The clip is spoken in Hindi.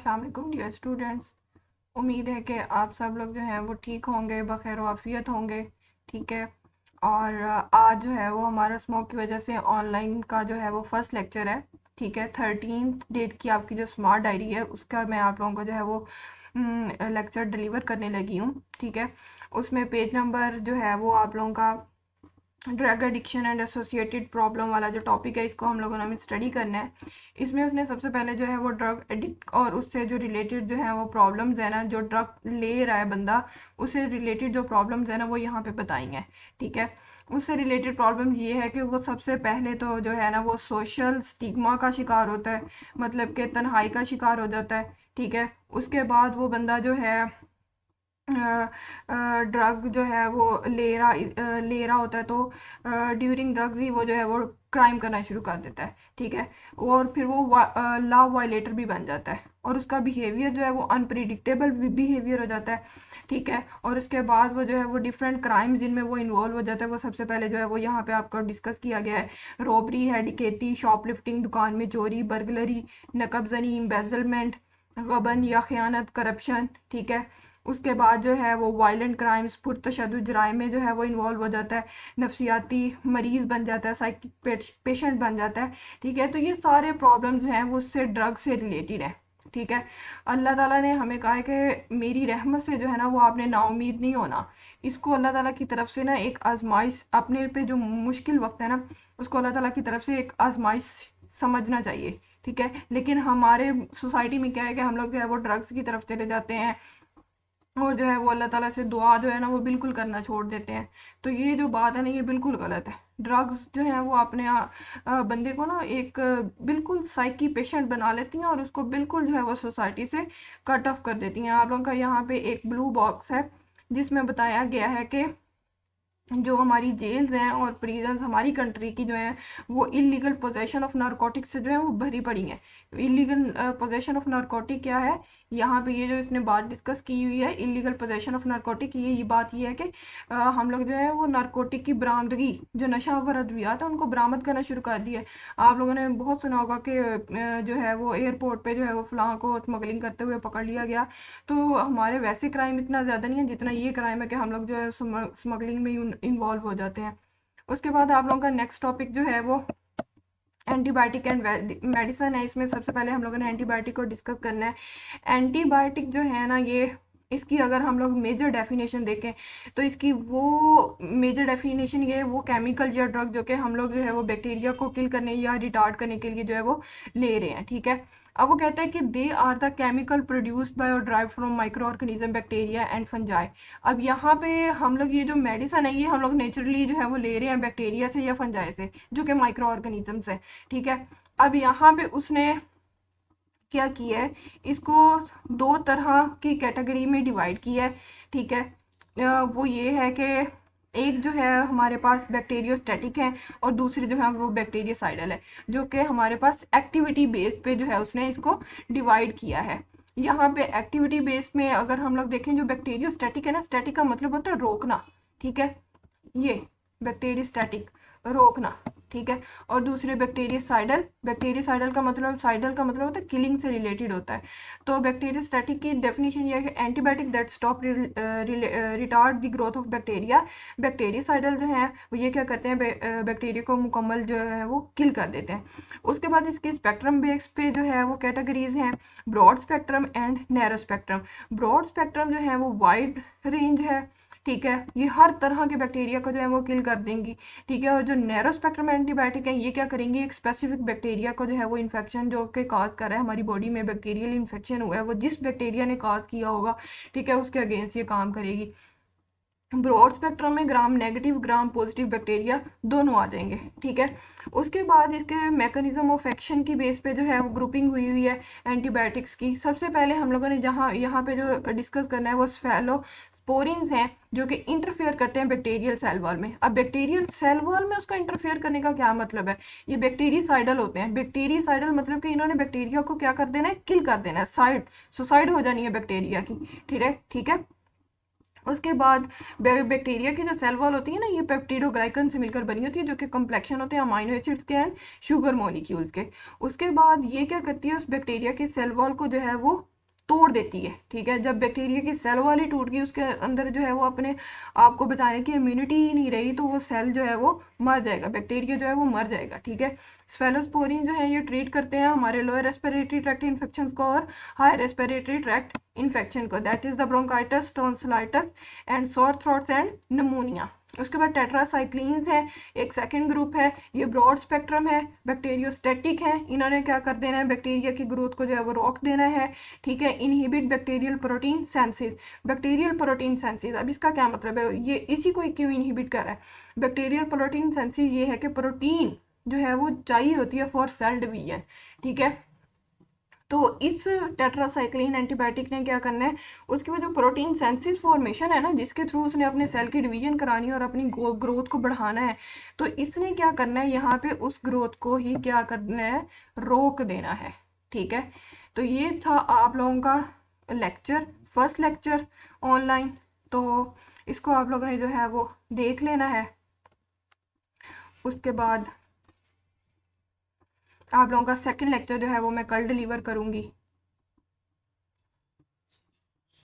अस्सलाम वालेकुम डियर स्टूडेंट्स। उम्मीद है कि आप सब लोग जो हैं वो ठीक होंगे, बखैर आफियत होंगे। ठीक है। और आज जो है वो हमारा स्मोक की वजह से ऑनलाइन का जो है वो फर्स्ट लेक्चर है। ठीक है, 13 डेट की आपकी जो स्मार्ट डायरी है उसका मैं आप लोगों को जो है वो लेक्चर डिलीवर करने लगी हूँ। ठीक है, उसमें पेज नंबर जो है वो आप लोगों का drug addiction and associated problem वाला जो टॉपिक है इसको हम लोगों ने स्टडी करना है। इसमें उसने सबसे पहले जो है वो ड्रग एडिक्ट और उससे जो रिलेटेड जो है वो प्रॉब्लम्स है ना, जो ड्रग ले रहा है बंदा उससे रिलेटेड जो प्रॉब्लम्स है ना वो यहाँ पे बताएंगे। ठीक है, उससे रिलेटेड प्रॉब्लम ये है कि वो सबसे पहले तो जो है ना वो सोशल स्टिग्मा का शिकार होता है, मतलब कि तन्हाई का शिकार हो जाता है। ठीक है, उसके बाद वो बंदा जो है ड्रग जो है वो ले रहा होता है, तो ड्यूरिंग ड्रग्स ही वो जो है वो क्राइम करना शुरू कर देता है। ठीक है, और फिर वो लॉ वायलेटर भी बन जाता है और उसका बिहेवियर जो है वो अनप्रिडिक्टेबल बिहेवियर हो जाता है। ठीक है, और उसके बाद वो जो है वो डिफरेंट क्राइम जिनमें वो इन्वॉल्व हो जाता है, वो सबसे पहले जो है वो यहाँ पे आपको डिस्कस किया गया है। रॉबरी है, डकैती, शॉपलिफ्टिंग, दुकान में चोरी, बर्गलरी, नकबजनी, एम्बेजलमेंट, गबन या खयानत, करप्शन। ठीक है, उसके बाद जो है वो वायलेंट क्राइम्स, पुरतशद्दुद जराइम में जो है वो इन्वॉल्व हो जाता है, नफसियाती मरीज बन जाता है, साइकिक पेशेंट बन जाता है। ठीक है, तो ये सारे प्रॉब्लम जो हैं वो उससे ड्रग से रिलेटेड है। ठीक है, अल्लाह ताला ने हमें कहा है कि मेरी रहमत से जो है ना वो आपने नाउमीद नहीं होना। इसको अल्लाह ताला की तरफ से ना एक आजमाइश, अपने पे जो मुश्किल वक्त है ना उसको अल्लाह ताला की तरफ से एक आजमाइश समझना चाहिए। ठीक है, लेकिन हमारे सोसाइटी में क्या है कि हम लोग जो है वो ड्रग्स की तरफ चले जाते हैं और जो है वो अल्लाह ताला से दुआ जो है ना वो बिल्कुल करना छोड़ देते हैं। तो ये जो बात है ना ये बिल्कुल गलत है। ड्रग्स जो है वो अपने बंदे को ना एक बिल्कुल साइकी पेशेंट बना लेती हैं और उसको बिल्कुल जो है वो सोसाइटी से कट ऑफ कर देती हैं। आप लोगों का यहाँ पे एक ब्लू बॉक्स है जिसमें बताया गया है कि जो हमारी जेल्स हैं और प्रिजन्स हमारी कंट्री की जो है वो इलीगल पोजेशन ऑफ नारकोटिक्स से जो है वो भरी पड़ी हैं। इलीगल पोजेशन ऑफ नारकोटिक क्या है, यहाँ पे ये जो इसने बात डिस्कस की हुई है इलीगल पोजेशन ऑफ नारकोटिक, ये बात ये है कि हम लोग जो है वो नारकोटिक की बरामदगी, जो नशावर अद्वियात है उनको बरामद करना शुरू कर दिया है। आप लोगों ने बहुत सुना होगा कि जो है वो एयरपोर्ट पे जो है वो फलां को स्मगलिंग करते हुए पकड़ लिया गया। तो हमारे वैसे क्राइम इतना ज़्यादा नहीं है जितना ये क्राइम है कि हम लोग जो है स्मगलिंग में इन्वॉल्व हो जाते हैं। उसके बाद आप लोगों का नेक्स्ट टॉपिक जो है वो एंटीबायोटिक एंड मेडिसिन है। इसमें सबसे पहले हम लोगों ने एंटीबायोटिक को डिस्कस करना है। एंटीबायोटिक जो है ना ये, इसकी अगर हम लोग मेजर डेफिनेशन देखें तो इसकी वो मेजर डेफिनेशन ये है, वो केमिकल या ड्रग जो कि हम लोग जो है वो बैक्टीरिया को किल करने या रिटार्ड करने के लिए जो है वो ले रहे हैं। ठीक है, अब वो कहता है कि they are the chemical produced by और drive from microorganism, bacteria and fungi. अब यहाँ पे हम लोग ये जो मेडिसिन है ये हम लोग नेचुरली जो है वो ले रहे हैं बैक्टीरिया से या फंजाई से, जो कि माइक्रो ऑर्गेनिजम्स है। ठीक है, अब यहाँ पे उसने क्या किया है, इसको दो तरह की कैटेगरी में डिवाइड किया है। ठीक है, वो ये है कि एक जो है हमारे पास बैक्टीरियोस्टैटिक है और दूसरी जो है वो बैक्टीरियासाइडल है, जो कि हमारे पास एक्टिविटी बेस पे जो है उसने इसको डिवाइड किया है। यहाँ पे एक्टिविटी बेस में अगर हम लोग देखें, जो बैक्टीरियोस्टैटिक है ना, स्टैटिक का मतलब होता है रोकना। ठीक है, ये बैक्टीरियोस्टैटिक रोकना। ठीक है, और दूसरे बैक्टीरियासाइडल, बैक्टीरियासाइडल का मतलब, साइडल का मतलब होता है किलिंग से रिलेटेड होता है। तो बैक्टीरियास्टैटिक की डेफिनेशन ये है कि antibiotic that stop retard the growth of bacteria. Bactericidal जो है वो ये क्या करते हैं, बैक्टीरिया को मुकम्मल जो है वो किल कर देते हैं। उसके बाद इसके स्पेक्ट्रम बेस पे जो है वो कैटेगरीज हैं, broad spectrum and narrow spectrum. Broad spectrum जो है वो वाइड रेंज है। ठीक है, ये हर तरह के बैक्टीरिया को जो है वो किल कर देंगी। ठीक है, और जो नैरो स्पेक्ट्रम एंटीबायोटिक है ये क्या करेंगे, एक स्पेसिफिक बैक्टीरिया को जो है वो इन्फेक्शन जो कि कॉज कर रहा है, हमारी बॉडी में बैक्टीरियल इन्फेक्शन हुआ है वो जिस बैक्टीरिया ने कॉज किया होगा, ठीक है, उसके अगेंस्ट ये काम करेगी। ब्रॉड स्पेक्ट्रम में gram negative gram positive bacteria दोनों आ जाएंगे। ठीक है, उसके बाद इसके मैकेनिज्म ऑफ एक्शन की बेस पे जो है वो ग्रुपिंग हुई है एंटीबायोटिक्स की। सबसे पहले हम लोगों ने जहाँ यहाँ पे जो डिस्कस करना है वो स्फेलोस्पोरिन्स हैं, जो कि इंटरफेयर करते हैं बैक्टीरियल सेल वॉल में। अब बैक्टीरियल सेल वॉल में उसका इंटरफेयर करने का क्या मतलब है, ये बैक्टीरियासाइडल होते हैं। बैक्टीरियासाइडल मतलब कि इन्होंने बैक्टीरिया को क्या कर देना है, किल कर देना है, सुसाइड हो जानी है बैक्टीरिया की। ठीक है, ठीक है, उसके बाद बैक्टीरिया की जो सेल वॉल होती है ना ये पेप्टिडोग्लाइकन से मिलकर बनी होती है, जो कि कम्प्लेक्शन होते हैं अमाइनो एसिड्स के एंड शुगर मॉलिक्यूल्स के। उसके बाद ये क्या करती है, उस बैक्टीरिया के सेल वॉल को जो है वो तोड़ देती है। ठीक है, जब बैक्टीरिया की सेल वाली टूट गई, उसके अंदर जो है वो अपने आप को बचाने की इम्यूनिटी ही नहीं रही, तो वो सेल जो है वो मर जाएगा, बैक्टीरिया जो है वो मर जाएगा। ठीक है, स्फेलोस्पोरिन जो है ये ट्रीट करते हैं हमारे लोअर रेस्पिरेटरी ट्रैक्ट इन्फेक्शन को और हाई रेस्पिरेटरी ट्रैक्ट इन्फेक्शन को, that is the bronchitis, tonsillitis and सोर थ्रोट्स एंड निमोनिया। उसके बाद टेट्रासाइक्लिन्स है, एक सेकंड ग्रुप है, ये ब्रॉड स्पेक्ट्रम है, बैक्टीरियोस्टेटिक है, इन्होंने क्या कर देना है, बैक्टीरिया की ग्रोथ को जो है वो रोक देना है। ठीक है, inhibit bacterial protein synthesis, bacterial protein synthesis, अब इसका क्या मतलब है, ये इसी को क्यों इनहिबिट कर रहा है। बैक्टीरियल प्रोटीन सेंसिस ये है कि प्रोटीन जो है वो चाहिए होती है फॉर सेल डिवीजन। ठीक है, तो इस टेट्रासाइक्लिन एंटीबायोटिक ने क्या करना है, उसकी वजह प्रोटीन सेंसिस फॉर्मेशन है ना, जिसके थ्रू उसने अपने सेल की डिवीजन करानी है और अपनी ग्रोथ को बढ़ाना है, तो इसने क्या करना है, यहाँ पे उस ग्रोथ को ही क्या करना है, रोक देना है। ठीक है, तो ये था आप लोगों का लेक्चर, फर्स्ट लेक्चर ऑनलाइन, तो इसको आप लोगों ने जो है वो देख लेना है। उसके बाद आप लोगों का सेकंड लेक्चर जो है वो मैं कल डिलीवर करूँगी।